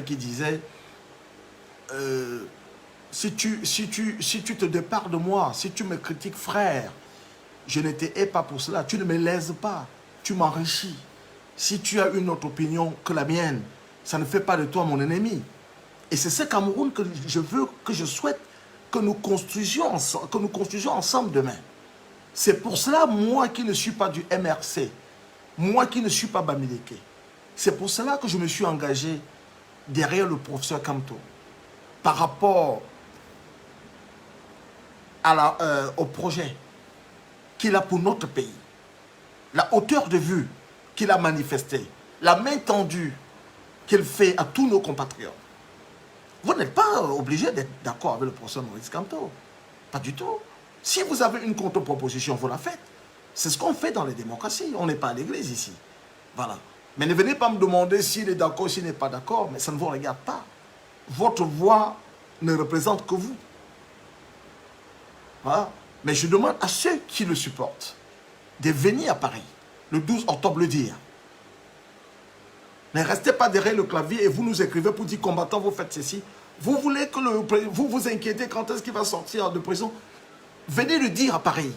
qui disait si tu te dépares de moi, si tu me critiques, frère, je ne te hais pas pour cela. Tu ne me lèses pas, tu m'enrichis. Si tu as une autre opinion que la mienne, ça ne fait pas de toi mon ennemi. Et c'est ce Cameroun que je souhaite que nous construisions ensemble demain. C'est pour cela, moi qui ne suis pas du MRC, moi qui ne suis pas Bamileke, c'est pour cela que je me suis engagé derrière le professeur Kamto par rapport au projet qu'il a pour notre pays, la hauteur de vue qu'il a manifestée, la main tendue qu'il fait à tous nos compatriotes. Vous n'êtes pas obligé d'être d'accord avec le professeur Maurice Kamto. Pas du tout. Si vous avez une contre-proposition, vous la faites. C'est ce qu'on fait dans les démocraties. On n'est pas à l'église ici. Voilà. Mais ne venez pas me demander s'il est d'accord, s'il n'est pas d'accord, mais ça ne vous regarde pas. Votre voix ne représente que vous. Voilà. Mais je demande à ceux qui le supportent de venir à Paris, le 12 octobre, le dire. Ne restez pas derrière le clavier et vous nous écrivez pour dire combattant, vous faites ceci. Vous voulez que vous vous inquiétez quand est-ce qu'il va sortir de prison. Venez le dire à Paris,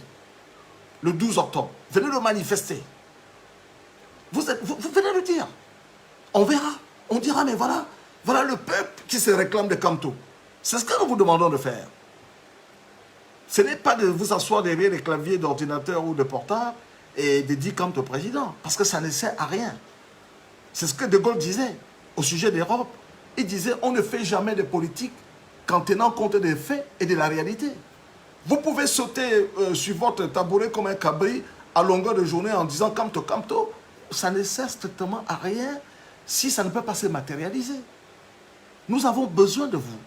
le 12 octobre. Venez le manifester. Vous venez le dire. On verra. On dira, mais voilà le peuple qui se réclame de Kamto. C'est ce que nous vous demandons de faire. Ce n'est pas de vous asseoir derrière les claviers d'ordinateur ou de portable et de dire Kamto président, parce que ça ne sert à rien. C'est ce que De Gaulle disait au sujet de l'Europe. Il disait, on ne fait jamais de politique qu'en tenant compte des faits et de la réalité. Vous pouvez sauter sur votre tabouret comme un cabri à longueur de journée en disant Kamto, Kamto. Ça ne sert strictement à rien si ça ne peut pas se matérialiser. Nous avons besoin de vous.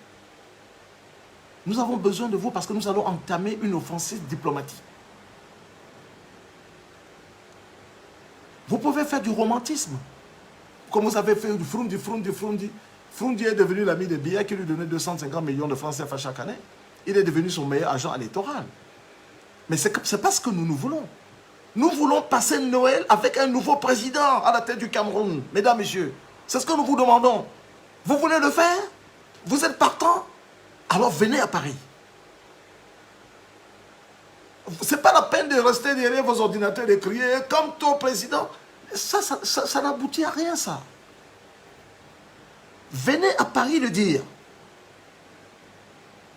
Nous avons besoin de vous parce que nous allons entamer une offensive diplomatique. Vous pouvez faire du romantisme. Comme vous avez fait du Froundi. Froundi est devenu l'ami de Biya qui lui donnait 250 millions de francs CFA chaque année. Il est devenu son meilleur agent électoral. Mais ce n'est pas ce que nous voulons. Nous voulons passer Noël avec un nouveau président à la tête du Cameroun. Mesdames, messieurs, c'est ce que nous vous demandons. Vous voulez le faire? Vous êtes partant? Alors venez à Paris. Ce n'est pas la peine de rester derrière vos ordinateurs et de crier comme ton président. Ça n'aboutit à rien, ça. Venez à Paris le dire.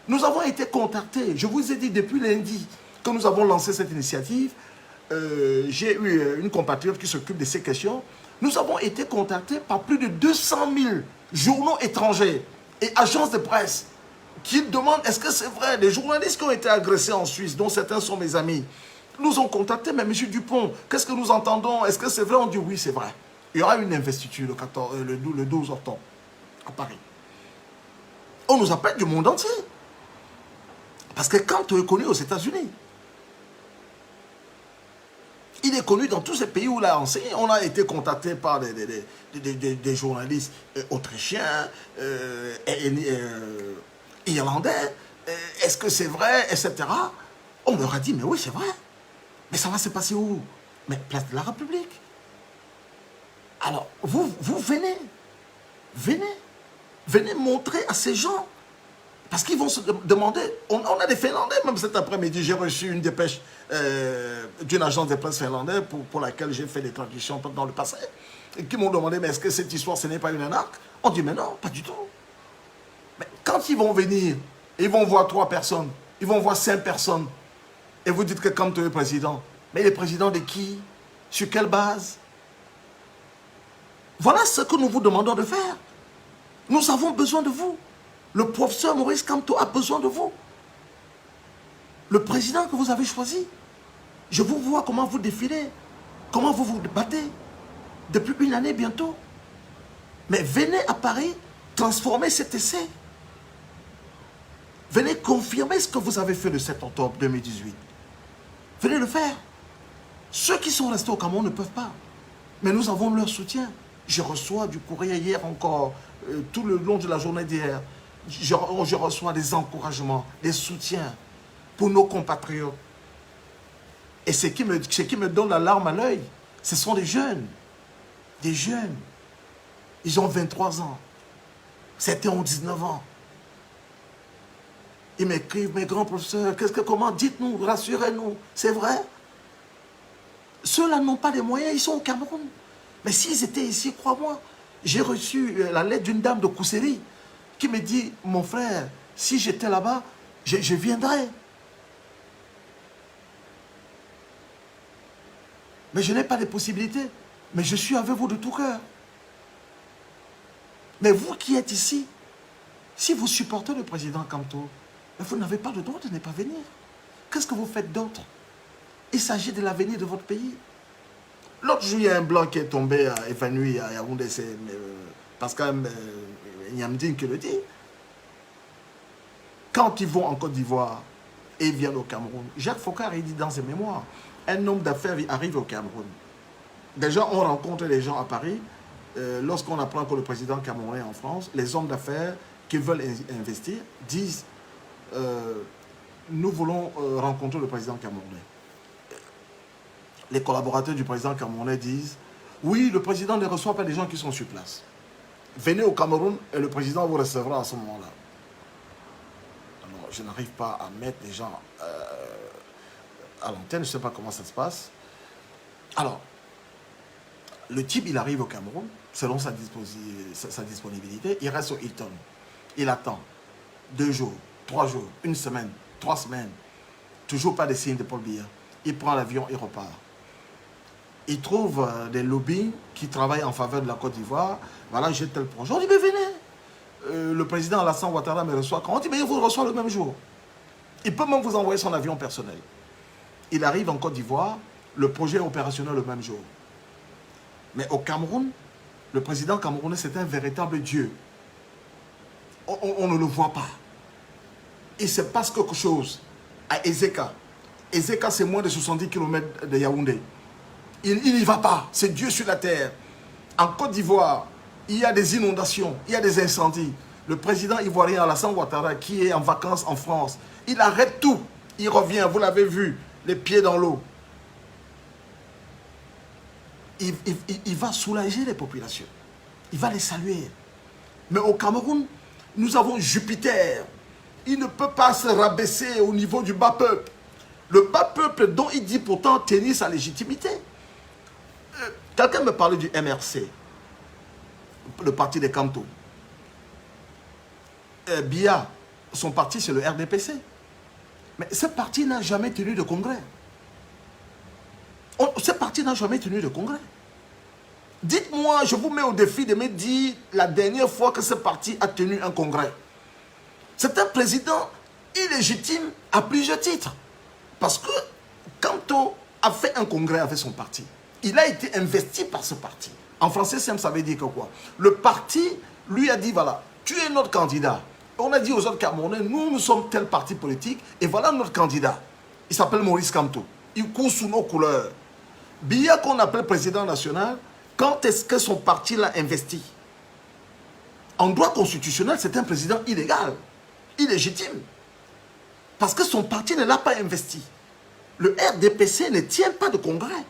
Nous avons été contactés. Je vous ai dit depuis lundi que nous avons lancé cette initiative. J'ai eu une compatriote qui s'occupe de ces questions. Nous avons été contactés par plus de 200 000 journaux étrangers et agences de presse qui demandent est-ce que c'est vrai. Les journalistes qui ont été agressés en Suisse, dont certains sont mes amis, nous ont contactés. Mais M. Dupont, qu'est-ce que nous entendons? Est-ce que c'est vrai? On dit oui, c'est vrai. Il y aura une investiture le 12 octobre à Paris. On nous appelle du monde entier. Parce que Kamto est connu aux États-Unis. Il est connu dans tous ces pays où il a enseigné. On a été contacté par des journalistes autrichiens, irlandais. Est-ce que c'est vrai, etc. On leur a dit, mais oui, c'est vrai. Mais ça va se passer où? Mais place de la République. Alors, vous venez. Venez montrer à ces gens. Parce qu'ils vont se demander, on a des Finlandais, même cet après-midi, j'ai reçu une dépêche d'une agence de presse finlandaise pour laquelle j'ai fait des traductions dans le passé, et qui m'ont demandé, mais est-ce que cette histoire, ce n'est pas une arnaque? On dit, mais non, pas du tout. Mais quand ils vont venir, ils vont voir 3 personnes, ils vont voir 5 personnes, et vous dites que Kamto est président. Mais il est président de qui? Sur quelle base? Voilà ce que nous vous demandons de faire. Nous avons besoin de vous. Le professeur Maurice Kamto a besoin de vous. Le président que vous avez choisi. Je vous vois comment vous défilez, comment vous vous battez. Depuis une année bientôt. Mais venez à Paris transformer cet essai. Venez confirmer ce que vous avez fait le 7 octobre 2018. Venez le faire. Ceux qui sont restés au Cameroun ne peuvent pas. Mais nous avons leur soutien. Je reçois du courrier hier encore, tout le long de la journée d'hier. Je reçois des encouragements, des soutiens pour nos compatriotes. Et ce qui me donne la larme à l'œil, ce sont des jeunes. Des jeunes. Ils ont 23 ans. Certains ont 19 ans. Ils m'écrivent, mes grands professeurs, comment, dites-nous, rassurez-nous, c'est vrai? Ceux-là n'ont pas les moyens, ils sont au Cameroun. Mais s'ils étaient ici, crois-moi, j'ai reçu la lettre d'une dame de Kousséri qui me dit, mon frère, si j'étais là-bas, je viendrais. Mais je n'ai pas les possibilités. Mais je suis avec vous de tout cœur. Mais vous qui êtes ici, si vous supportez le président Kamto, vous n'avez pas le droit de ne pas venir. Qu'est-ce que vous faites d'autre? Il s'agit de l'avenir de votre pays. L'autre jour, il y a un blanc qui est tombé évanoui à Yaoundé, c'est Pascal Nyamdine qui le dit. Quand ils vont en Côte d'Ivoire et ils viennent au Cameroun, Jacques Foccart, il dit dans ses mémoires, un homme d'affaires arrive au Cameroun. Déjà, on rencontre les gens à Paris. Lorsqu'on apprend que le président camerounais est en France, les hommes d'affaires qui veulent investir disent nous voulons rencontrer le président camerounais. Les collaborateurs du président camerounais disent oui, le président ne reçoit pas les gens qui sont sur place. Venez au Cameroun et le président vous recevra à ce moment-là. Alors, je n'arrive pas à mettre les gens à l'antenne, je ne sais pas comment ça se passe. Alors, le type, il arrive au Cameroun, selon sa disponibilité, il reste au Hilton. Il attend 2 jours, 3 jours, 1 semaine, 3 semaines. Toujours pas de signe de Paul Biya. Il prend l'avion, il repart. Il trouve des lobbies qui travaillent en faveur de la Côte d'Ivoire. Voilà, j'ai tel projet. On dit, mais venez. Le président Alassane Ouattara me reçoit quand on dit, mais il vous reçoit le même jour. Il peut même vous envoyer son avion personnel. Il arrive en Côte d'Ivoire, le projet est opérationnel le même jour. Mais au Cameroun, le président camerounais, c'est un véritable dieu. On ne le voit pas. Il se passe quelque chose à Ezeka. Ezeka, c'est moins de 70 km de Yaoundé. Il n'y va pas. C'est Dieu sur la terre. En Côte d'Ivoire, il y a des inondations, il y a des incendies. Le président ivoirien Alassane Ouattara, qui est en vacances en France, il arrête tout. Il revient, vous l'avez vu, les pieds dans l'eau. Il va soulager les populations. Il va les saluer. Mais au Cameroun, nous avons Jupiter. Il ne peut pas se rabaisser au niveau du bas peuple. Le bas peuple dont il dit pourtant tenir sa légitimité. Quelqu'un me parlait du MRC, le parti des Kamto. Biya, son parti c'est le RDPC. Mais ce parti n'a jamais tenu de congrès. Ce parti n'a jamais tenu de congrès. Dites-moi, je vous mets au défi de me dire la dernière fois que ce parti a tenu un congrès. C'est un président illégitime à plusieurs titres. Parce que Kamto a fait un congrès avec son parti. Il a été investi par ce parti. En français, ça veut dire que quoi? Le parti lui a dit, voilà, tu es notre candidat. On a dit aux autres Camerounais, nous sommes tel parti politique, et voilà notre candidat. Il s'appelle Maurice Kamto. Il court sous nos couleurs. Biya, qu'on appelle président national, quand est-ce que son parti l'a investi? En droit constitutionnel, c'est un président illégal, illégitime. Parce que son parti ne l'a pas investi. Le RDPC ne tient pas de congrès.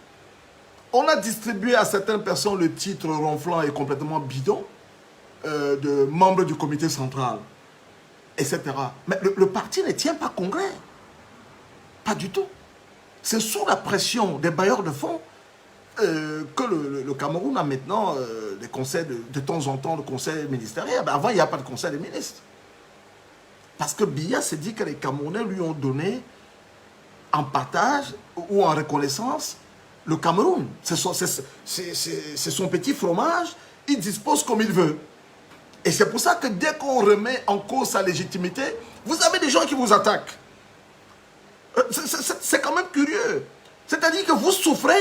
On a distribué à certaines personnes le titre ronflant et complètement bidon de membre du comité central, etc. Mais le parti ne tient pas congrès. Pas du tout. C'est sous la pression des bailleurs de fonds que le Cameroun a maintenant des conseils de temps en temps, de conseils ministériels. Ben avant, il n'y a pas de conseil des ministres. Parce que Biya s'est dit que les Camerounais lui ont donné en partage ou en reconnaissance le Cameroun. C'est son petit fromage, il dispose comme il veut. Et c'est pour ça que dès qu'on remet en cause sa légitimité, vous avez des gens qui vous attaquent. C'est quand même curieux. C'est-à-dire que vous souffrez,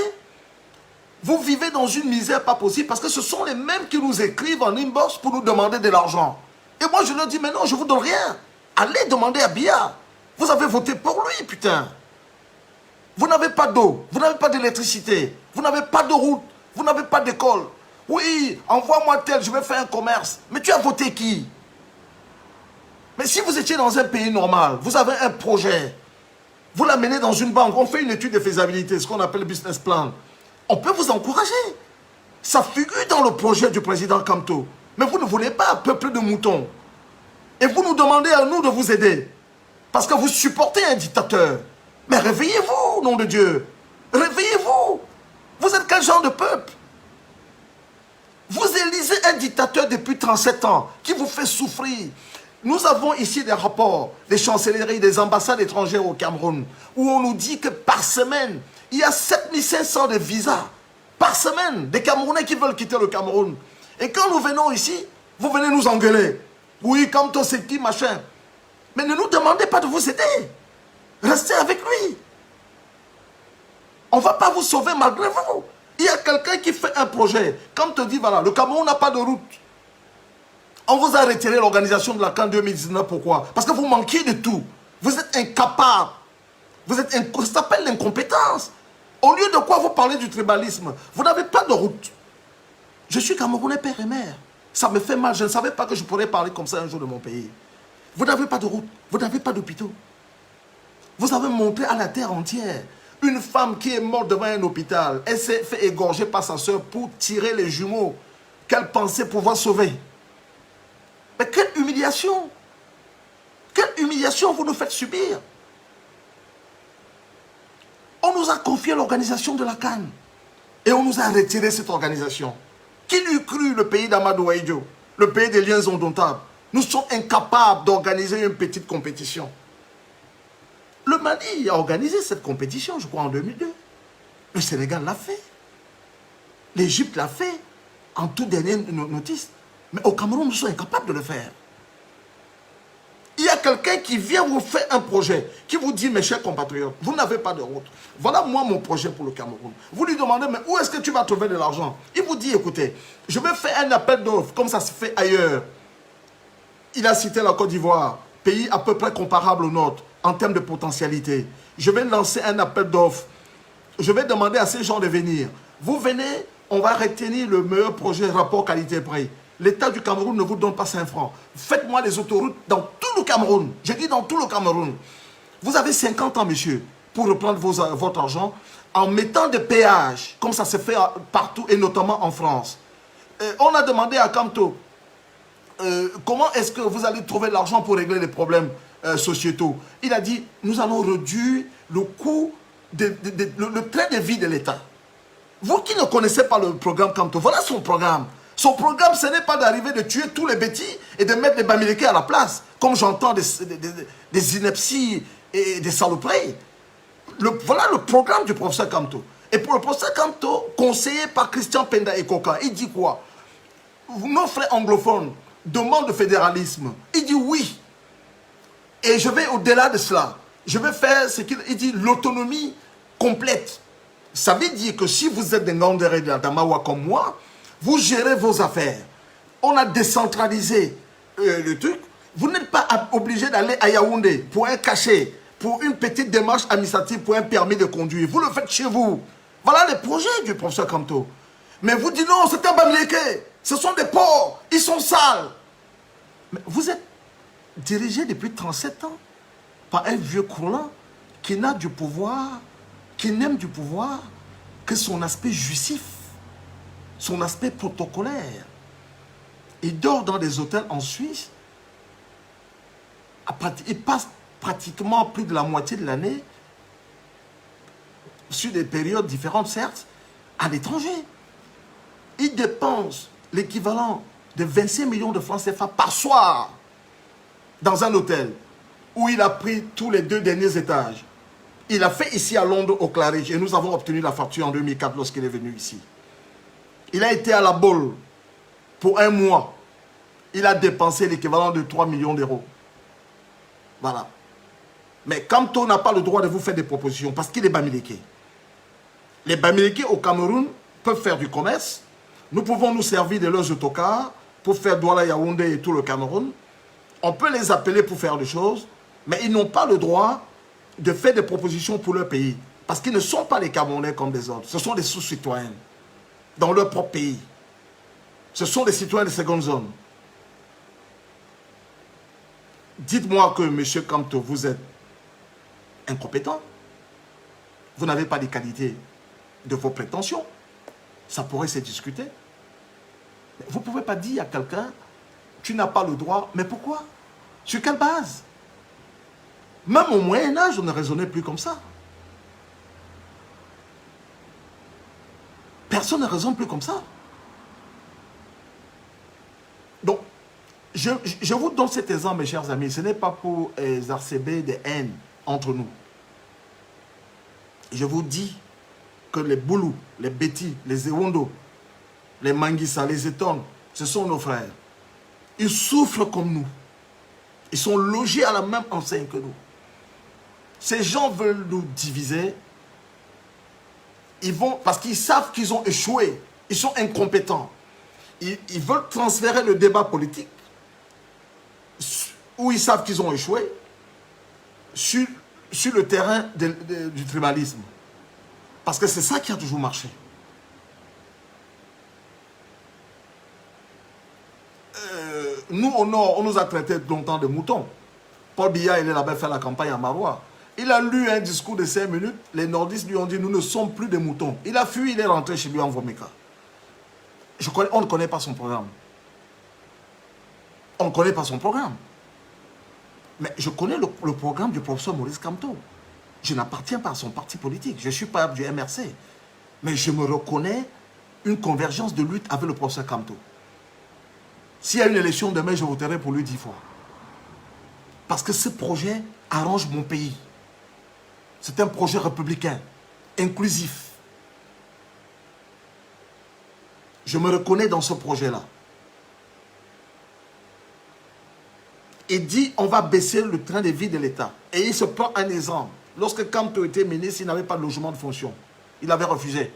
vous vivez dans une misère pas possible parce que ce sont les mêmes qui nous écrivent en inbox pour nous demander de l'argent. Et moi je leur dis, mais non, je ne vous donne rien. Allez demander à Biya. Vous avez voté pour lui, putain. Vous n'avez pas d'eau, vous n'avez pas d'électricité, vous n'avez pas de route, vous n'avez pas d'école. Oui, envoie-moi tel, je vais faire un commerce. Mais tu as voté qui? Mais si vous étiez dans un pays normal, vous avez un projet, vous l'amenez dans une banque, on fait une étude de faisabilité, ce qu'on appelle le business plan. On peut vous encourager. Ça figure dans le projet du président Kamto. Mais vous ne voulez pas peuple de moutons. Et vous nous demandez à nous de vous aider. Parce que vous supportez un dictateur. Mais réveillez-vous, nom de Dieu. Réveillez-vous. Vous êtes quel genre de peuple? Vous élisez un dictateur depuis 37 ans qui vous fait souffrir. Nous avons ici des rapports des chancelleries, des ambassades étrangères au Cameroun, où on nous dit que par semaine, il y a 7500 de visas. Par semaine, des Camerounais qui veulent quitter le Cameroun. Et quand nous venons ici, vous venez nous engueuler. Oui, comme toi, c'est qui, machin. Mais ne nous demandez pas de vous aider. Restez avec lui. On ne va pas vous sauver malgré vous. Il y a quelqu'un qui fait un projet. Quand on te dit, voilà, le Cameroun n'a pas de route. On vous a retiré l'organisation de la CAN 2019. Pourquoi? Parce que vous manquiez de tout. Vous êtes incapable. Ça s'appelle l'incompétence. Au lieu de quoi vous parlez du tribalisme? Vous n'avez pas de route. Je suis Camerounais père et mère. Ça me fait mal. Je ne savais pas que je pourrais parler comme ça un jour de mon pays. Vous n'avez pas de route. Vous n'avez pas d'hôpitaux. Vous avez montré à la terre entière une femme qui est morte devant un hôpital. Elle s'est fait égorger par sa soeur pour tirer les jumeaux qu'elle pensait pouvoir sauver. Mais quelle humiliation! Quelle humiliation vous nous faites subir! On nous a confié l'organisation de la CAN. Et on nous a retiré cette organisation. Qui l'eût cru, le pays d'Amadou Ahidjo, le pays des liens indomptables? Nous sommes incapables d'organiser une petite compétition. Le Mali a organisé cette compétition, je crois, en 2002. Le Sénégal l'a fait. L'Égypte l'a fait en toute dernière notice. Mais au Cameroun, nous sommes incapables de le faire. Il y a quelqu'un qui vient vous faire un projet, qui vous dit, mes chers compatriotes, vous n'avez pas de route. Voilà moi mon projet pour le Cameroun. Vous lui demandez, mais où est-ce que tu vas trouver de l'argent? Il vous dit, écoutez, je vais faire un appel d'offres, comme ça se fait ailleurs. Il a cité la Côte d'Ivoire, pays à peu près comparable au nôtre, en termes de potentialité. Je vais lancer un appel d'offres. Je vais demander à ces gens de venir. Vous venez, on va retenir le meilleur projet rapport qualité-prix. L'État du Cameroun ne vous donne pas 5 francs. Faites-moi les autoroutes dans tout le Cameroun. Je dis dans tout le Cameroun. Vous avez 50 ans, monsieur, pour reprendre votre argent en mettant des péages, comme ça se fait partout et notamment en France. On a demandé à Camto, comment est-ce que vous allez trouver l'argent pour régler les problèmes sociétaux? Il a dit, nous allons réduire le coût, le train de vie de l'État. Vous qui ne connaissez pas le programme Camto, voilà son programme. Son programme, ce n'est pas d'arriver de tuer tous les bêtis et de mettre les Bamileke à la place, comme j'entends des inepties et des saloperies. Voilà le programme du professeur Camto. Et pour le professeur Camto, conseillé par Christian Penda Ekoka, il dit quoi? Nos frères anglophones demandent le fédéralisme. Il dit oui. Et je vais au-delà de cela. Je vais faire ce qu'il dit, l'autonomie complète. Ça veut dire que si vous êtes des Ngandere et de la Damawa comme moi, vous gérez vos affaires. On a décentralisé le truc. Vous n'êtes pas obligé d'aller à Yaoundé pour un cachet, pour une petite démarche administrative, pour un permis de conduire. Vous le faites chez vous. Voilà les projets du professeur Camto. Mais vous dites non, c'est un Bamileke. Ce sont des porcs. Ils sont sales. Mais vous êtes dirigé depuis 37 ans par un vieux croulant qui n'a du pouvoir, qui n'aime du pouvoir que son aspect jouissif, son aspect protocolaire. Il dort dans des hôtels en Suisse. Il passe pratiquement plus de la moitié de l'année, sur des périodes différentes, certes, à l'étranger. Il dépense l'équivalent de 25 millions de francs CFA par soir dans un hôtel où il a pris tous les 2 derniers étages. Il a fait ici à Londres, au Claridge, et nous avons obtenu la facture en 2004 lorsqu'il est venu ici. Il a été à la Baule pour 1 mois. Il a dépensé l'équivalent de 3 millions d'euros. Voilà. Mais Camto n'a pas le droit de vous faire des propositions parce qu'il est Bamileke. Les Bamileke au Cameroun peuvent faire du commerce. Nous pouvons nous servir de leurs autocars pour faire Douala, Yaoundé et tout le Cameroun. On peut les appeler pour faire des choses, mais ils n'ont pas le droit de faire des propositions pour leur pays. Parce qu'ils ne sont pas les Camerounais comme des autres. Ce sont des sous-citoyens dans leur propre pays. Ce sont des citoyens de seconde zone. Dites-moi que, monsieur Camto, vous êtes incompétent. Vous n'avez pas les qualités de vos prétentions. Ça pourrait se discuter. Vous ne pouvez pas dire à quelqu'un, tu n'as pas le droit, mais pourquoi? Sur quelle base? Même au Moyen-Âge, on ne raisonnait plus comme ça. Personne ne raisonne plus comme ça. Donc, je vous donne cet exemple, mes chers amis. Ce n'est pas pour exacerber des haines entre nous. Je vous dis que les Boulous, les Bétis, les Ewondo, les Manguissa, les Eton, ce sont nos frères. Ils souffrent comme nous. Ils sont logés à la même enseigne que nous. Ces gens veulent nous diviser. Ils vont, parce qu'ils savent qu'ils ont échoué. Ils sont incompétents. Ils veulent transférer le débat politique où ils savent qu'ils ont échoué sur le terrain du tribalisme. Parce que c'est ça qui a toujours marché. Nous, au Nord, on nous a traités longtemps de moutons. Paul Biya, il est là-bas faire la campagne à Marois. Il a lu un discours de 5 minutes. Les nordistes lui ont dit, nous ne sommes plus des moutons. Il a fui, il est rentré chez lui en Vomeka. On ne connaît pas son programme. On ne connaît pas son programme. Mais je connais le programme du professeur Maurice Kamto. Je n'appartiens pas à son parti politique. Je ne suis pas du MRC. Mais je me reconnais une convergence de lutte avec le professeur Kamto. S'il y a une élection demain, je voterai pour lui 10 fois. Parce que ce projet arrange mon pays. C'est un projet républicain, inclusif. Je me reconnais dans ce projet-là. Il dit, on va baisser le train de vie de l'État. Et il se prend un exemple. Lorsque Kamto était ministre, il n'avait pas de logement de fonction. Il avait refusé.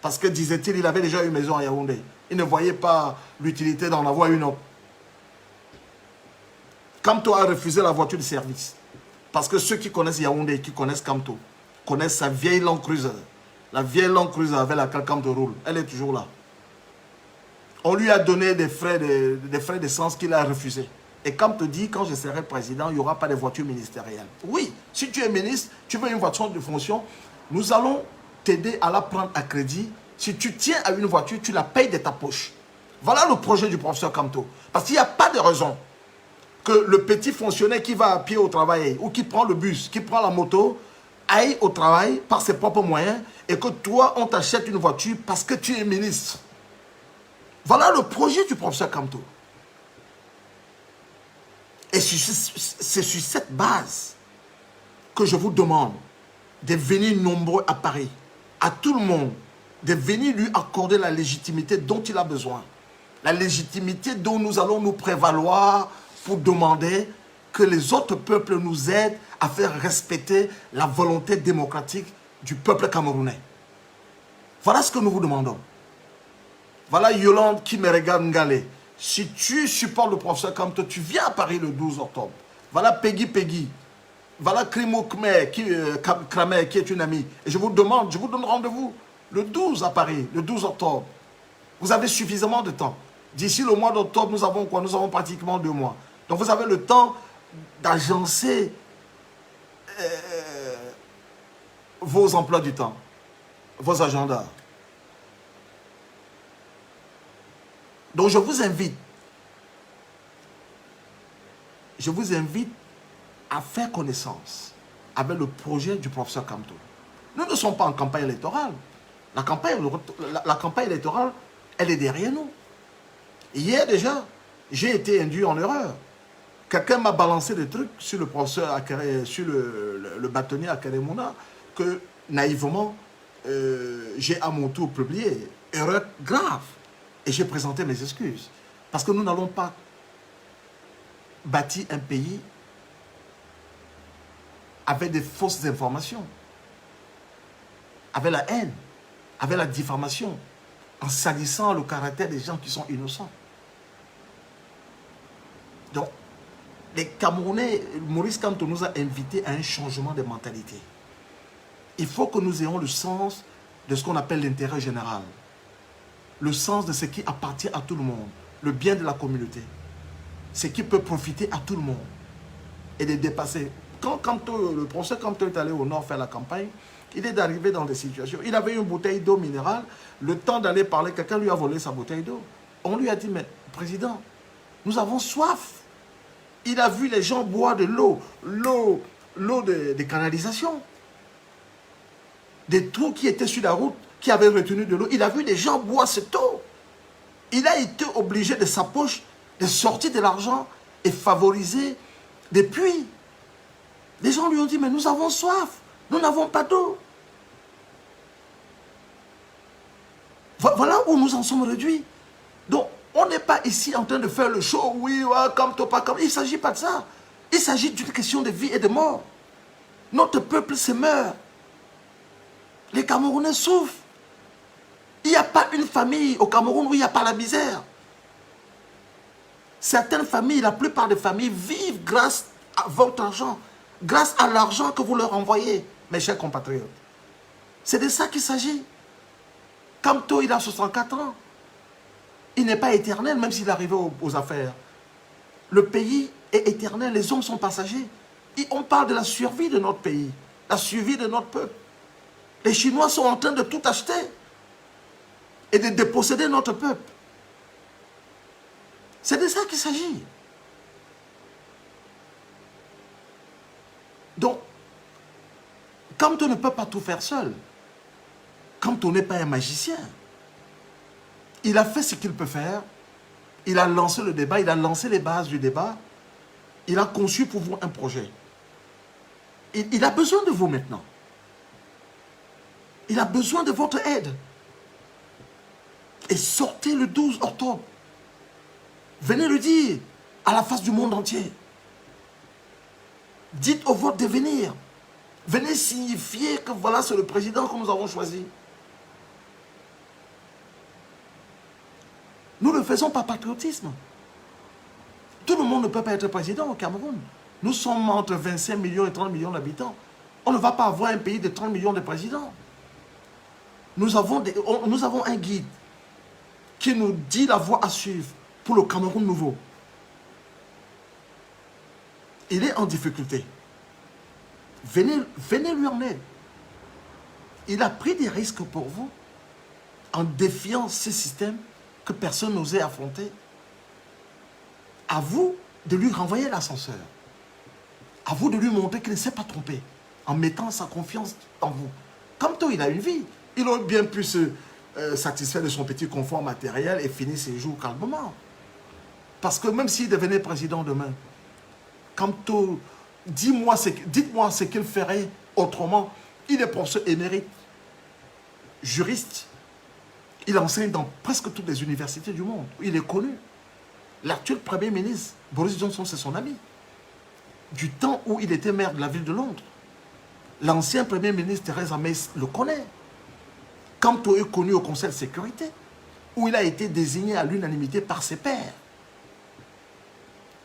Parce que, disait-il, il avait déjà une maison à Yaoundé. Il ne voyait pas l'utilité d'en avoir une autre. Kamto a refusé la voiture de service. Parce que ceux qui connaissent Yaoundé, qui connaissent Kamto, connaissent sa vieille Land Cruiser. La vieille Land Cruiser avec laquelle Kamto roule. Elle est toujours là. On lui a donné des frais d'essence qu'il a refusé. Et Kamto dit, quand je serai président, il n'y aura pas de voiture ministérielle. Oui, si tu es ministre, tu veux une voiture de fonction, nous allons t'aider à la prendre à crédit. Si tu tiens à une voiture, tu la payes de ta poche. Voilà le projet du professeur Kamto. Parce qu'il n'y a pas de raison que le petit fonctionnaire qui va à pied au travail ou qui prend le bus, qui prend la moto, aille au travail par ses propres moyens et que toi, on t'achète une voiture parce que tu es ministre. Voilà le projet du professeur Kamto. Et c'est sur cette base que je vous demande de venir nombreux à Paris, à tout le monde, de venir lui accorder la légitimité dont il a besoin. La légitimité dont nous allons nous prévaloir pour demander que les autres peuples nous aident à faire respecter la volonté démocratique du peuple camerounais. Voilà ce que nous vous demandons. Voilà Yolande qui me regarde Ngalé. Si tu supportes le professeur Kamto, tu viens à Paris le 12 octobre. Voilà Peggy. Voilà Krimo Khmer, Kramer, qui est une amie. Et je vous donne rendez-vous le 12 à Paris, le 12 octobre. Vous avez suffisamment de temps. D'ici le mois d'octobre, nous avons quoi? Nous avons pratiquement 2 mois. Donc vous avez le temps d'agencer vos emplois du temps, vos agendas. Donc je vous invite à faire connaissance avec le projet du professeur Kamto. Nous ne sommes pas en campagne électorale. La campagne électorale, elle est derrière nous. Hier déjà, j'ai été induit en erreur. Quelqu'un m'a balancé des trucs sur le professeur Akere, sur le bâtonnier Akeremouna, que naïvement, j'ai à mon tour publié. Erreur grave. Et j'ai présenté mes excuses. Parce que nous n'allons pas bâtir un pays avec des fausses informations, avec la haine, avec la diffamation, en salissant le caractère des gens qui sont innocents. Donc, les Camerounais, Maurice Kamto nous a invités à un changement de mentalité. Il faut que nous ayons le sens de ce qu'on appelle l'intérêt général. Le sens de ce qui appartient à tout le monde, le bien de la communauté, ce qui peut profiter à tout le monde et de dépasser. Quand le professeur Kamto est allé au nord faire la campagne, il est arrivé dans des situations. Il avait une bouteille d'eau minérale, le temps d'aller parler, quelqu'un lui a volé sa bouteille d'eau. On lui a dit, mais président, nous avons soif. Il a vu les gens boire de l'eau, l'eau des canalisations. Des trous qui étaient sur la route, qui avaient retenu de l'eau. Il a vu les gens boire cette eau. Il a été obligé de sa poche de sortir de l'argent et favoriser des puits. Les gens lui ont dit, mais nous avons soif, nous n'avons pas d'eau. Voilà où nous en sommes réduits. Donc, on n'est pas ici en train de faire le show, oui, ouais, comme toi, pas comme. Il ne s'agit pas de ça. Il s'agit d'une question de vie et de mort. Notre peuple se meurt. Les Camerounais souffrent. Il n'y a pas une famille au Cameroun où il n'y a pas la misère. Certaines familles, la plupart des familles vivent grâce à votre argent, grâce à l'argent que vous leur envoyez, mes chers compatriotes. C'est de ça qu'il s'agit. Kamto, il a 64 ans. Il n'est pas éternel, même s'il est arrivé aux affaires. Le pays est éternel, les hommes sont passagers. Et on parle de la survie de notre pays, la survie de notre peuple. Les Chinois sont en train de tout acheter et de déposséder notre peuple. C'est de ça qu'il s'agit. Donc, quand on ne peut pas tout faire seul, quand on n'est pas un magicien, il a fait ce qu'il peut faire, il a lancé le débat, il a lancé les bases du débat, il a conçu pour vous un projet. Il a besoin de vous maintenant. Il a besoin de votre aide. Et sortez le 12 octobre. Venez le dire à la face du monde entier. Dites au vote de venir. Venez signifier que voilà, c'est le président que nous avons choisi. Nous ne le faisons pas patriotisme. Tout le monde ne peut pas être président au Cameroun. Nous sommes entre 25 millions et 30 millions d'habitants. On ne va pas avoir un pays de 30 millions de présidents. Nous avons un guide qui nous dit la voie à suivre pour le Cameroun nouveau. Il est en difficulté. Venez lui en aide. Il a pris des risques pour vous en défiant ce système que personne n'osait affronter. À vous de lui renvoyer l'ascenseur. À vous de lui montrer qu'il ne s'est pas trompé en mettant sa confiance en vous. Comme toi, il a une vie. Il aurait bien pu se satisfaire de son petit confort matériel et finir ses jours calmement. Parce que même s'il devenait président demain, Kamto, dites-moi ce qu'il ferait autrement. Il est professeur émérite, juriste. Il enseigne dans presque toutes les universités du monde. Il est connu. L'actuel Premier ministre, Boris Johnson, c'est son ami. Du temps où il était maire de la ville de Londres. L'ancien Premier ministre Theresa May le connaît. Kamto est connu au Conseil de sécurité, où il a été désigné à l'unanimité par ses pairs.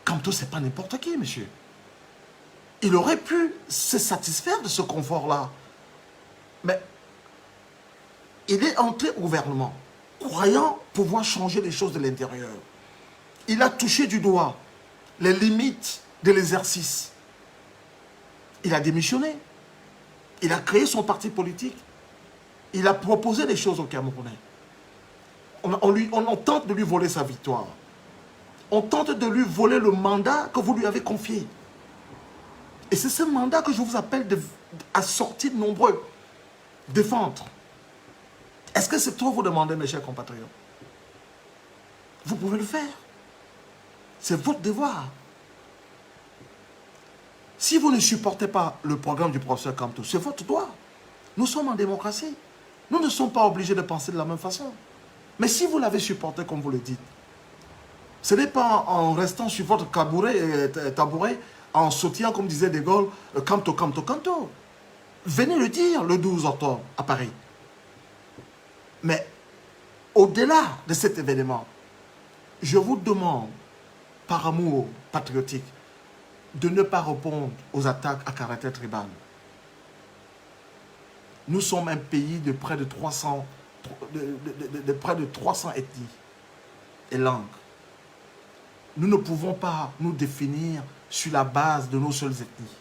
Kamto, ce n'est pas n'importe qui, monsieur. Il aurait pu se satisfaire de ce confort-là. Mais il est entré au gouvernement, croyant pouvoir changer les choses de l'intérieur. Il a touché du doigt les limites de l'exercice. Il a démissionné. Il a créé son parti politique. Il a proposé des choses aux Camerounais. On tente de lui voler sa victoire. On tente de lui voler le mandat que vous lui avez confié. Et c'est ce mandat que je vous appelle à sortir de nombreux, défendre. Est-ce que c'est trop vous demander, mes chers compatriotes? Vous pouvez le faire. C'est votre devoir. Si vous ne supportez pas le programme du professeur Kamto, c'est votre droit. Nous sommes en démocratie. Nous ne sommes pas obligés de penser de la même façon. Mais si vous l'avez supporté comme vous le dites, ce n'est pas en restant sur votre tabouret, en sautillant, comme disait De Gaulle, Kamto, Kamto, Kamto. Venez le dire le 12 octobre à Paris. Mais au-delà de cet événement, je vous demande, par amour patriotique, de ne pas répondre aux attaques à caractère tribal. Nous sommes un pays de près de 300, près de 300 ethnies et langues. Nous ne pouvons pas nous définir sur la base de nos seules ethnies.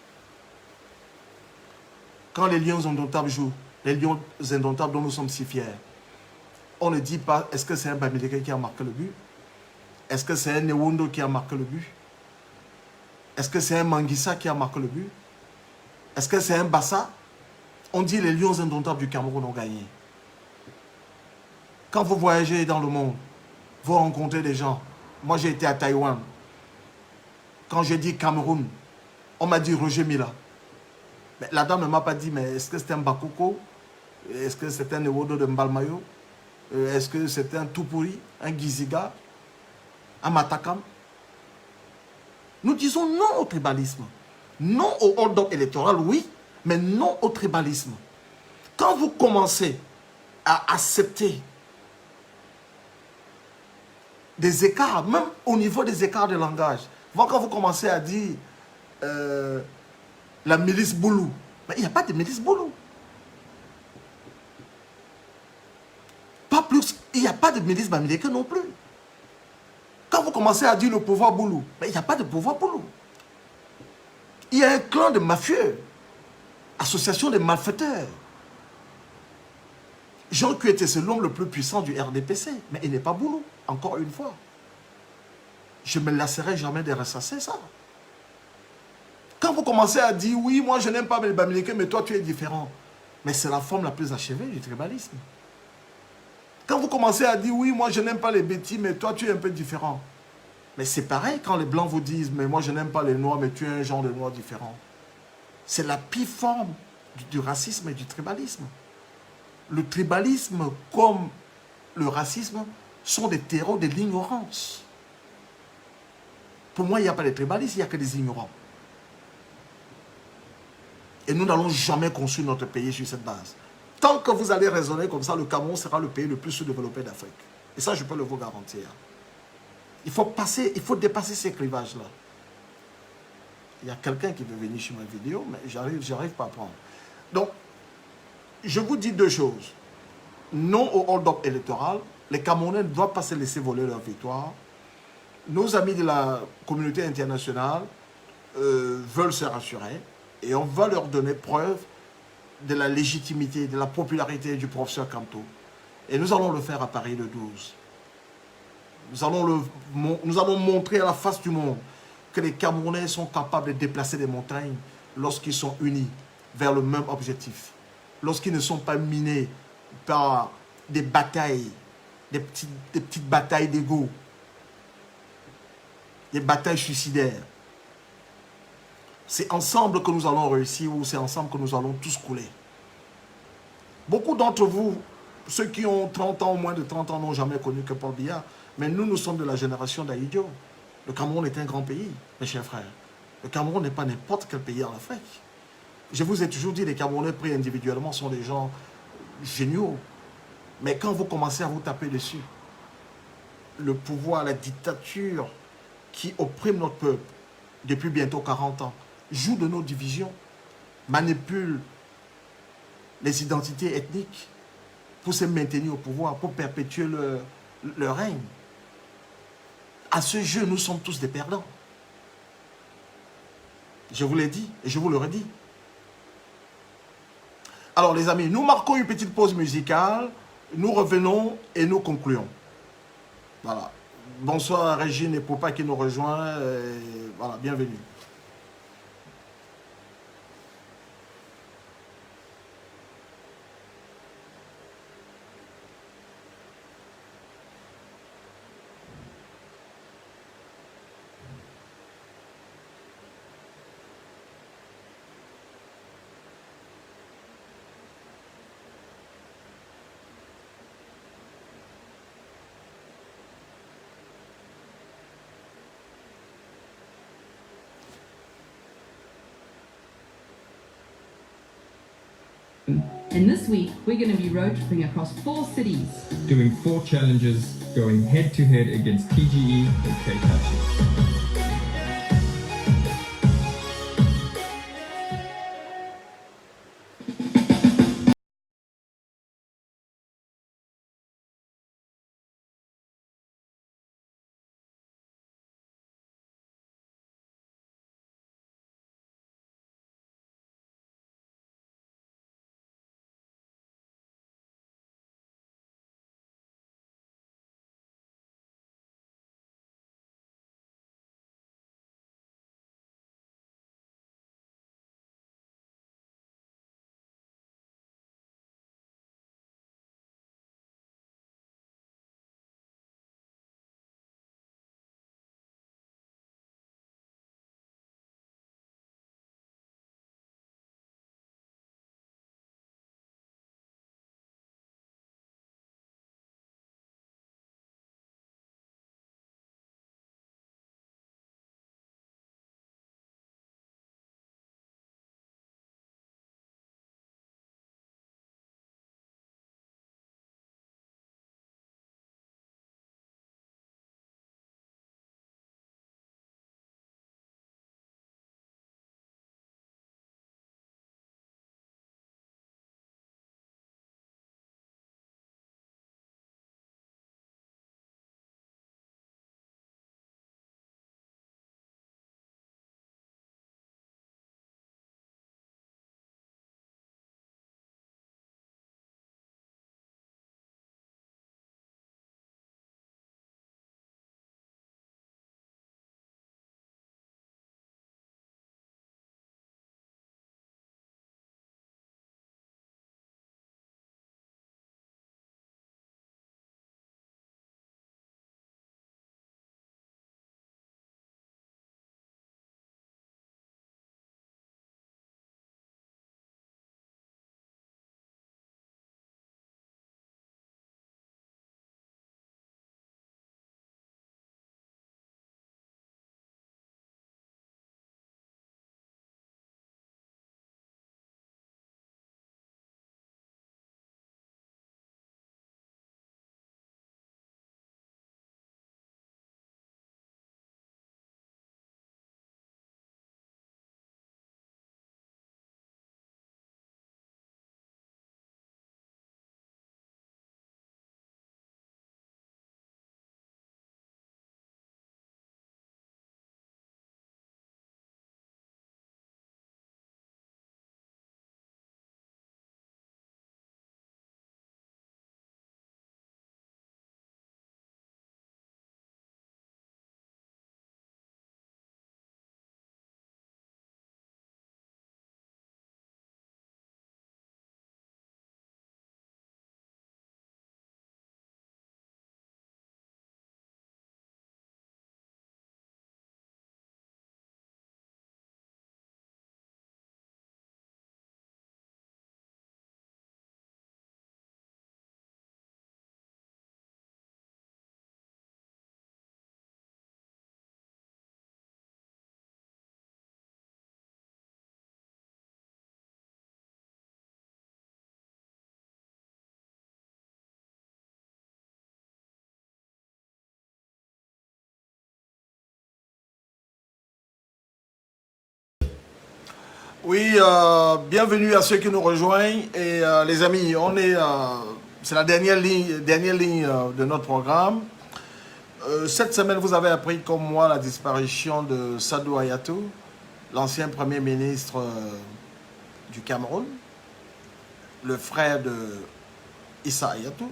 Quand les lions indomptables jouent, les lions indomptables dont nous sommes si fiers, on ne dit pas est-ce que c'est un Bamileke qui a marqué le but, Est-ce que c'est un Newundo qui a marqué le but? Est-ce que c'est un Manguissa qui a marqué le but? Est-ce que c'est un Bassa? On dit les Lions indomptables du Cameroun ont gagné. Quand vous voyagez dans le monde, vous rencontrez des gens. Moi, j'ai été à Taïwan. Quand j'ai dit Cameroun, on m'a dit Roger Mila. Mais la dame ne m'a pas dit, mais est-ce que c'est un Bakoko? Est-ce que c'est un Newundo de Mbalmayo? Est-ce que c'est un Tupuri, un Giziga, un Matakam? Nous disons non au tribalisme. Non au hold-up électoral, oui, mais non au tribalisme. Quand vous commencez à accepter des écarts, même au niveau des écarts de langage, quand vous commencez à dire la milice Boulou, mais il n'y a pas de milice Boulou. Pas plus, il n'y a pas de milice Bamileke non plus. Quand vous commencez à dire le pouvoir Boulou, mais il n'y a pas de pouvoir Boulou. Il y a un clan de mafieux, association de malfaiteurs. Jean Kuete, c'est l'homme le plus puissant du RDPC, mais il n'est pas Boulou, encore une fois. Je ne me lasserai jamais de ressasser ça. Quand vous commencez à dire, oui, moi je n'aime pas les Bamileke, mais toi tu es différent. Mais c'est la forme la plus achevée du tribalisme. Quand vous commencez à dire, oui, moi je n'aime pas les Bétis, mais toi tu es un peu différent. Mais c'est pareil quand les Blancs vous disent, mais moi je n'aime pas les Noirs, mais tu es un genre de Noir différent. C'est la pire forme du racisme et du tribalisme. Le tribalisme comme le racisme sont des terreaux de l'ignorance. Pour moi, il n'y a pas de tribalistes, il n'y a que des ignorants. Et nous n'allons jamais construire notre pays sur cette base. Tant que vous allez raisonner comme ça, le Cameroun sera le pays le plus sous-développé d'Afrique. Et ça, je peux le vous garantir. Il faut dépasser ces clivages-là. Il y a quelqu'un qui veut venir sur ma vidéo, mais j'arrive pas à prendre. Donc, je vous dis deux choses. Non au hold-up électoral. Les Camerounais ne doivent pas se laisser voler leur victoire. Nos amis de la communauté internationale veulent se rassurer et on va leur donner preuve de la légitimité, de la popularité du professeur Kamto. Et nous allons le faire à Paris le 12. Nous allons montrer à la face du monde que les Camerounais sont capables de déplacer des montagnes lorsqu'ils sont unis vers le même objectif. Lorsqu'ils ne sont pas minés par des batailles, des petites batailles d'ego, des batailles suicidaires. C'est ensemble que nous allons réussir ou c'est ensemble que nous allons tous couler. Beaucoup d'entre vous, ceux qui ont 30 ans ou moins de 30 ans, n'ont jamais connu que Paul Biya. Mais nous sommes de la génération d'Aïdio. Le Cameroun est un grand pays, mes chers frères. Le Cameroun n'est pas n'importe quel pays en Afrique. Je vous ai toujours dit, les Camerounais pris individuellement sont des gens géniaux. Mais quand vous commencez à vous taper dessus, le pouvoir, la dictature qui opprime notre peuple depuis bientôt 40 ans, joue de nos divisions, manipule les identités ethniques pour se maintenir au pouvoir, pour perpétuer leur règne. À ce jeu, nous sommes tous des perdants. Je vous l'ai dit et je vous le redis. Alors les amis, nous marquons une petite pause musicale, nous revenons et nous concluons. Voilà. Bonsoir à Régine et Popa qui nous rejoint. Voilà, bienvenue. And this week, we're going to be road tripping across 4 cities. Doing 4 challenges, going head to head against TGE and K-Touches. Oui, bienvenue à ceux qui nous rejoignent. Et les amis, c'est la dernière ligne de notre programme. Cette semaine, vous avez appris comme moi la disparition de Sadou Ayatou, l'ancien Premier ministre du Cameroun, le frère de Issa Ayatou,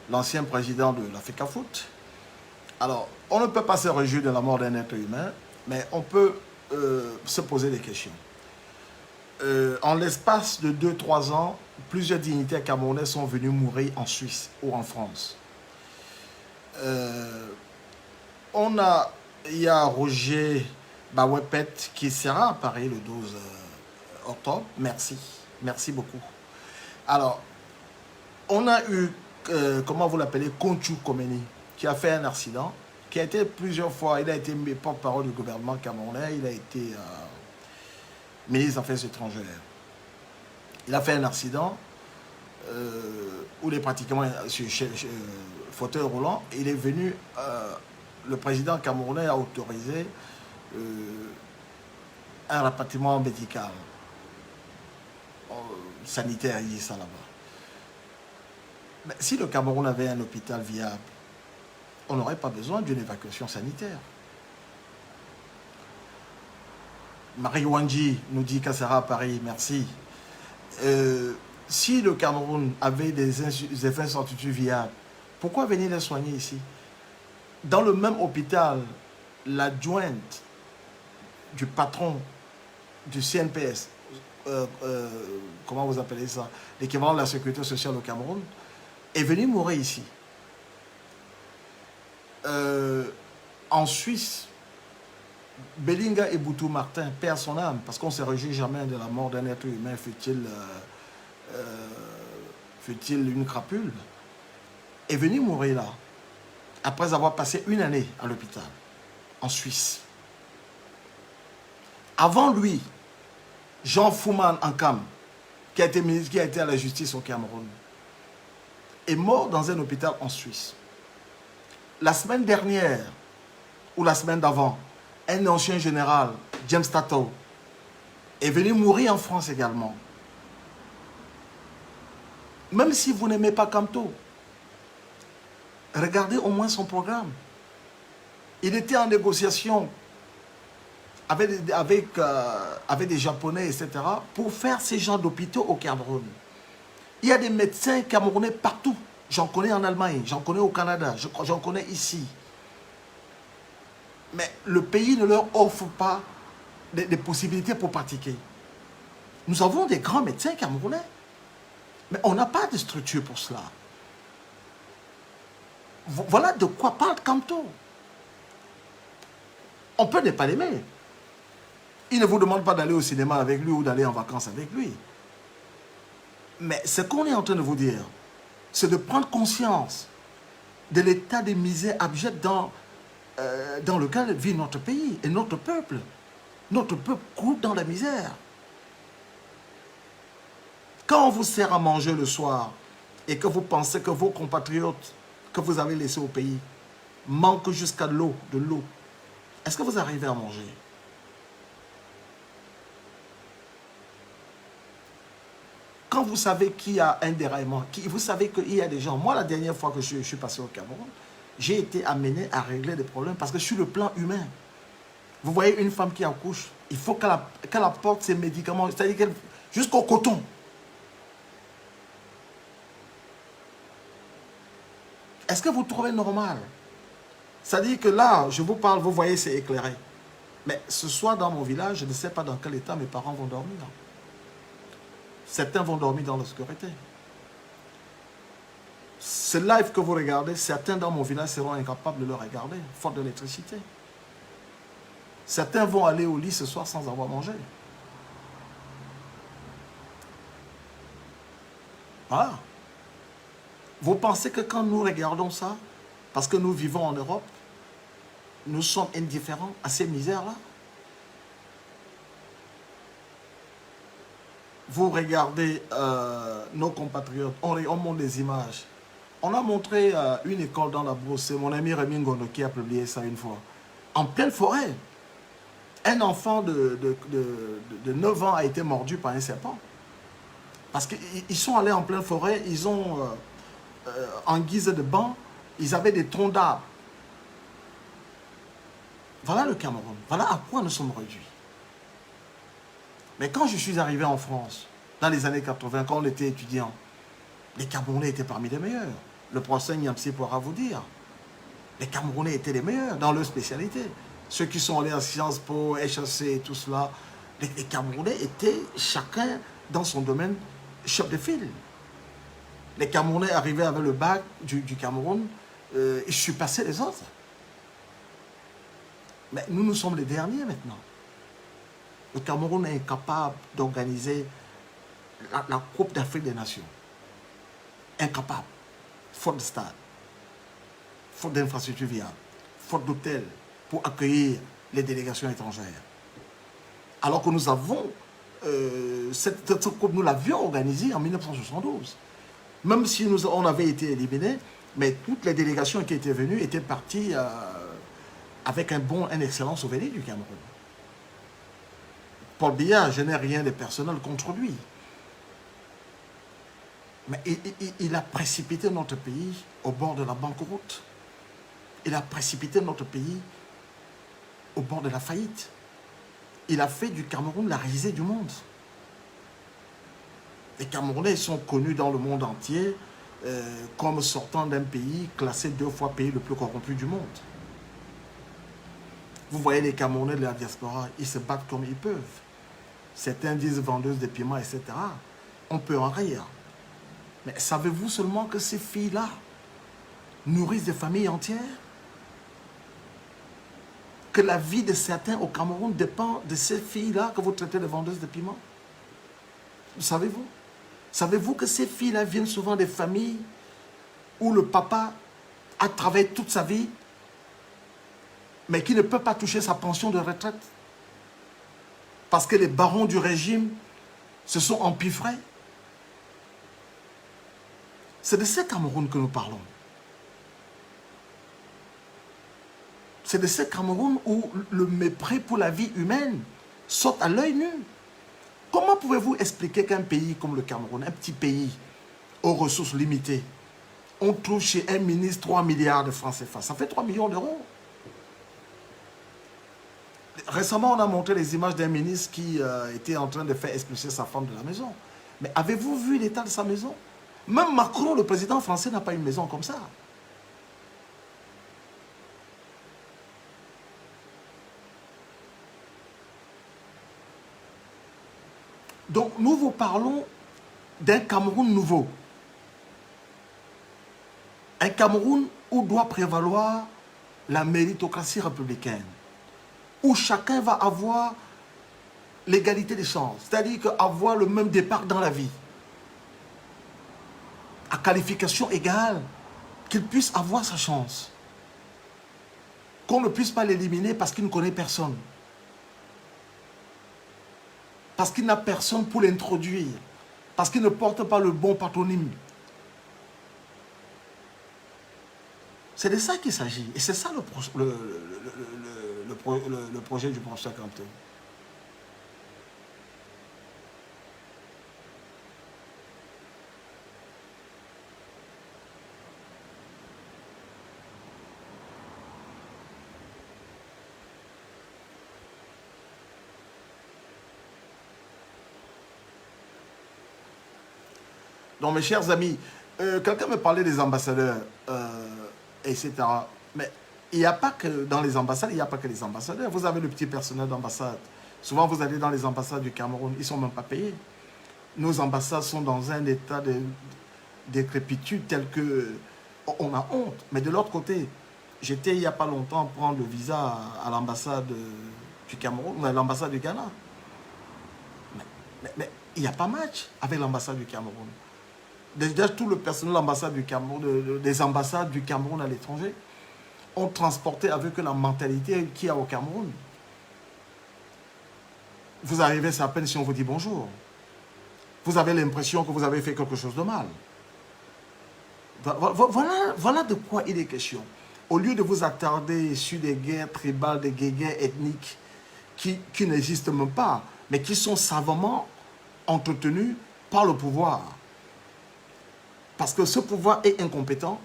l'ancien président de l'Africafoot. Alors, on ne peut pas se réjouir de la mort d'un être humain, mais on peut se poser des questions. En l'espace de 2-3 ans, plusieurs dignitaires camerounais sont venus mourir en Suisse ou en France. Il y a Roger Bawepet qui sera à Paris le 12 octobre. Merci beaucoup. Alors, on a eu, comment vous l'appelez, Konchu Komeni, qui a fait un accident, qui a été plusieurs fois, il a été porte-parole du gouvernement camerounais, il a été ministre des Affaires étrangères. Il a fait un accident où il est pratiquement sur fauteuil roulant. Il est venu, le président camerounais a autorisé un rapatriement médical, sanitaire, il dit ça là-bas. Mais si le Cameroun avait un hôpital viable, on n'aurait pas besoin d'une évacuation sanitaire. Marie Wanji nous dit qu'elle sera à Paris, merci. Si le Cameroun avait des infrastructures viables, pourquoi venir les soigner ici? Dans le même hôpital, l'adjointe du patron du CNPS, comment vous appelez ça, l'équivalent de la sécurité sociale au Cameroun, est venue mourir ici. En Suisse, Belinga et Boutou Martin perdent son âme parce qu'on ne se réjouit jamais de la mort d'un être humain, fut-il une crapule, est venu mourir là, après avoir passé une année à l'hôpital, en Suisse. Avant lui, Jean Fouman Ankam, qui a été ministre, qui a été à la justice au Cameroun, est mort dans un hôpital en Suisse. La semaine dernière, ou la semaine d'avant, un ancien général, James Tato, est venu mourir en France également. Même si vous n'aimez pas Kamto, regardez au moins son programme. Il était en négociation avec des Japonais, etc., pour faire ces genres d'hôpitaux au Cameroun. Il y a des médecins camerounais partout. J'en connais en Allemagne, j'en connais au Canada, j'en connais ici. Mais le pays ne leur offre pas des possibilités pour pratiquer. Nous avons des grands médecins camerounais, mais on n'a pas de structure pour cela. Voilà de quoi parle Kamto. On peut ne pas l'aimer. Il ne vous demande pas d'aller au cinéma avec lui ou d'aller en vacances avec lui. Mais ce qu'on est en train de vous dire, c'est de prendre conscience de l'état de misère abject dans lequel vit notre pays et notre peuple. Notre peuple croule dans la misère. Quand on vous sert à manger le soir et que vous pensez que vos compatriotes que vous avez laissés au pays manquent jusqu'à de l'eau, est-ce que vous arrivez à manger? Quand vous savez qu'il y a un déraillement, vous savez qu'il y a des gens... Moi, la dernière fois que je suis passé au Cameroun, j'ai été amené à régler des problèmes parce que sur le plan humain, vous voyez une femme qui accouche, il faut qu'elle apporte ses médicaments, c'est-à-dire jusqu'au coton. Est-ce que vous trouvez normal? C'est-à-dire que là, je vous parle, vous voyez, c'est éclairé. Mais ce soir, dans mon village, je ne sais pas dans quel état mes parents vont dormir. Certains vont dormir dans l'obscurité. Ce live que vous regardez, certains dans mon village seront incapables de le regarder, faute d'électricité. Certains vont aller au lit ce soir sans avoir mangé. Voilà. Vous pensez que quand nous regardons ça, parce que nous vivons en Europe, nous sommes indifférents à ces misères-là? Vous regardez nos compatriotes, on montre des images. On a montré une école dans la brousse, c'est mon ami Rémi Ngondo qui a publié ça une fois. En pleine forêt. un enfant de 9 ans a été mordu par un serpent. Parce qu'ils sont allés en pleine forêt, ils ont, en guise de banc, ils avaient des troncs d'arbres. Voilà le Cameroun. Voilà à quoi nous sommes réduits. Mais quand je suis arrivé en France, dans les années 80, quand on était étudiant, les Camerounais étaient parmi les meilleurs. Le professeur Niamsi pourra vous dire. Les Camerounais étaient les meilleurs dans leur spécialité. Ceux qui sont allés à Sciences Po, HEC et tout cela, les Camerounais étaient chacun dans son domaine chef de file. Les Camerounais arrivaient avec le bac du Cameroun, ils surpassaient les autres. Mais nous sommes les derniers maintenant. Le Cameroun est incapable d'organiser la Coupe d'Afrique des Nations. Incapable. Faute de stade, faute d'infrastructures viables, faute d'hôtels pour accueillir les délégations étrangères. Alors que nous avons, cette Coupe, nous l'avions organisée en 1972. Même si on avait été éliminés, mais toutes les délégations qui étaient venues étaient parties avec un excellent souvenir du Cameroun. Paul Biya, je n'ai rien de personnel contre lui. Mais il a précipité notre pays au bord de la banqueroute. Il a précipité notre pays au bord de la faillite. Il a fait du Cameroun la risée du monde. Les Camerounais sont connus dans le monde entier comme sortant d'un pays classé 2 fois pays le plus corrompu du monde. Vous voyez les Camerounais de la diaspora, ils se battent comme ils peuvent. Certains disent vendeuses de piments, etc. On peut en rire. Mais savez-vous seulement que ces filles-là nourrissent des familles entières? Que la vie de certains au Cameroun dépend de ces filles-là que vous traitez de vendeuses de piments? Savez-vous? Savez-vous que ces filles-là viennent souvent des familles où le papa a travaillé toute sa vie, mais qui ne peut pas toucher sa pension de retraite? Parce que les barons du régime se sont empiffrés. C'est de ce Cameroun que nous parlons. C'est de ce Cameroun où le mépris pour la vie humaine saute à l'œil nu. Comment pouvez-vous expliquer qu'un pays comme le Cameroun, un petit pays aux ressources limitées, on trouve chez un ministre 3 milliards de francs CFA? Ça fait 3 millions d'euros. Récemment, on a montré les images d'un ministre qui était en train de faire expulser sa femme de la maison. Mais avez-vous vu l'état de sa maison? Même Macron, le président français, n'a pas une maison comme ça. Donc, nous vous parlons d'un Cameroun nouveau. Un Cameroun où doit prévaloir la méritocratie républicaine. Où chacun va avoir l'égalité des chances. C'est-à-dire avoir le même départ dans la vie. À qualification égale, qu'il puisse avoir sa chance. Qu'on ne puisse pas l'éliminer parce qu'il ne connaît personne. Parce qu'il n'a personne pour l'introduire. Parce qu'il ne porte pas le bon patronyme. C'est de ça qu'il s'agit. Et c'est ça le projet du professeur Campton. Donc, mes chers amis, quelqu'un me parlait des ambassadeurs, etc. Mais il n'y a pas que dans les ambassades, il n'y a pas que les ambassadeurs. Vous avez le petit personnel d'ambassade. Souvent, vous allez dans les ambassades du Cameroun, ils ne sont même pas payés. Nos ambassades sont dans un état de décrépitude tel que on a honte. Mais de l'autre côté, j'étais il n'y a pas longtemps prendre le visa à l'ambassade du Cameroun, à l'ambassade du Ghana. Mais il n'y a pas match avec l'ambassade du Cameroun. Déjà, tout le personnel de l'ambassade du Cameroun, des ambassades du Cameroun à l'étranger, ont transporté avec eux la mentalité qu'il y a au Cameroun. Vous arrivez, c'est à peine si on vous dit bonjour. Vous avez l'impression que vous avez fait quelque chose de mal. Voilà de quoi il est question. Au lieu de vous attarder sur des guerres tribales, des guerres ethniques, qui n'existent même pas, mais qui sont savamment entretenus par le pouvoir. Parce que ce pouvoir est incompétent.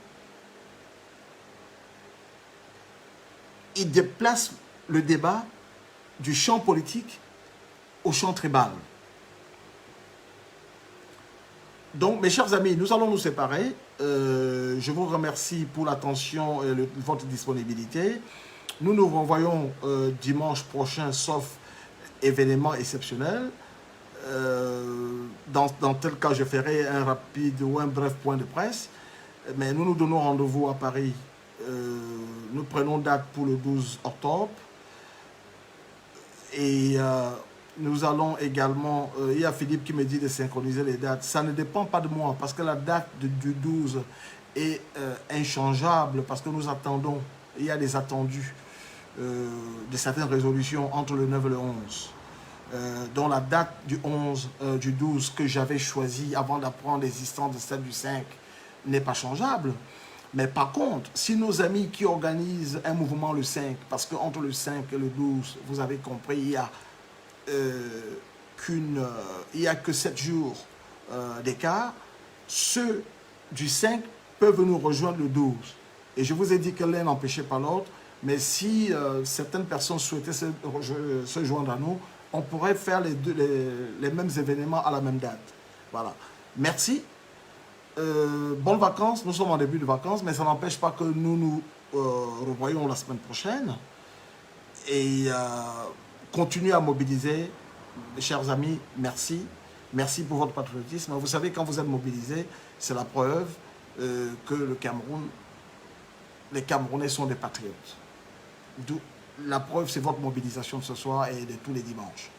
Il déplace le débat du champ politique au champ tribal. Donc, mes chers amis, nous allons nous séparer. Je vous remercie pour l'attention et votre disponibilité. Nous nous revoyons dimanche prochain, sauf événement exceptionnel. Dans tel cas, je ferai un rapide ou un bref point de presse. Mais nous nous donnons rendez-vous à Paris. Nous prenons date pour le 12 octobre. Et nous allons également... il y a Philippe qui me dit de synchroniser les dates. Ça ne dépend pas de moi parce que la date du 12 est inchangeable parce que nous attendons. Il y a des attendus de certaines résolutions entre le 9 et le 11. Dont la date du 12 que j'avais choisi avant d'apprendre l'existence de celle du 5 n'est pas changeable. Mais par contre, si nos amis qui organisent un mouvement le 5, parce qu'entre le 5 et le 12, vous avez compris, il n'y a que 7 jours d'écart, ceux du 5 peuvent nous rejoindre le 12. Et je vous ai dit que l'un n'empêchait pas l'autre, mais si certaines personnes souhaitaient se joindre à nous, on pourrait faire les mêmes événements à la même date. Voilà. Merci. Bonnes vacances. Nous sommes en début de vacances, mais ça n'empêche pas que nous nous revoyons la semaine prochaine. Et continuez à mobiliser. Mes chers amis, merci. Merci pour votre patriotisme. Vous savez, quand vous êtes mobilisés, c'est la preuve que les Camerounais sont des patriotes. La preuve, c'est votre mobilisation de ce soir et de tous les dimanches.